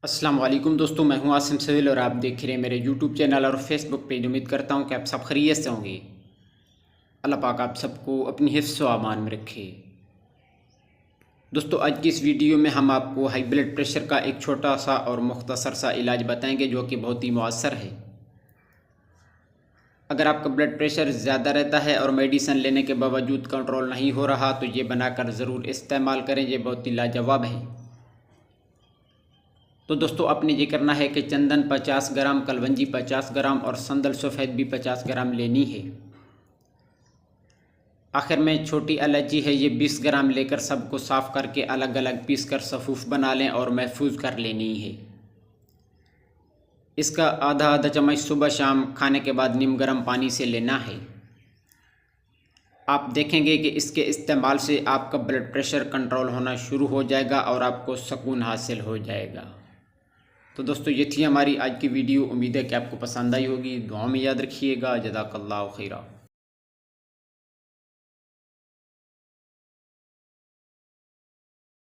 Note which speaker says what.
Speaker 1: अस्सलाम वालेकुम दोस्तों, मैं हूं आसिम सवेल और आप देख रहे हैं मेरे यूट्यूब चैनल और फेसबुक पेज। उम्मीद करता हूं कि आप सब खैरियत से होंगे। अल्लाह पाक आप सबको अपनी हिफ्ज़ व अमान में रखे। दोस्तों, आज की इस वीडियो में हम आपको हाई ब्लड प्रेशर का एक छोटा सा और मुख्तसर सा इलाज बताएंगे जो कि बहुत ही मौसर है। अगर आपका ब्लड प्रेशर ज़्यादा रहता है और मेडिसिन लेने के बावजूद कंट्रोल नहीं हो रहा तो ये बनाकर ज़रूर इस्तेमाल करें, ये बहुत ही लाजवाब है। तो दोस्तों, आपने ये करना है कि चंदन 50 ग्राम, कलवंजी 50 ग्राम और संदल सफ़ेद भी 50 ग्राम लेनी है। आखिर में छोटी इलायची है, ये 20 ग्राम लेकर सबको साफ़ करके अलग अलग पीस कर सफ़ूफ बना लें और महफूज कर लेनी है। इसका आधा आधा चम्मच सुबह शाम खाने के बाद नीम गर्म पानी से लेना है। आप देखेंगे कि इसके इस्तेमाल से आपका ब्लड प्रेशर कंट्रोल होना शुरू हो जाएगा और आपको सुकून हासिल हो जाएगा। तो दोस्तों, ये थी हमारी आज की वीडियो। उम्मीद है कि आपको पसंद आई होगी। दुआ में याद रखिएगा। जज़ाकल्लाहु खैरा।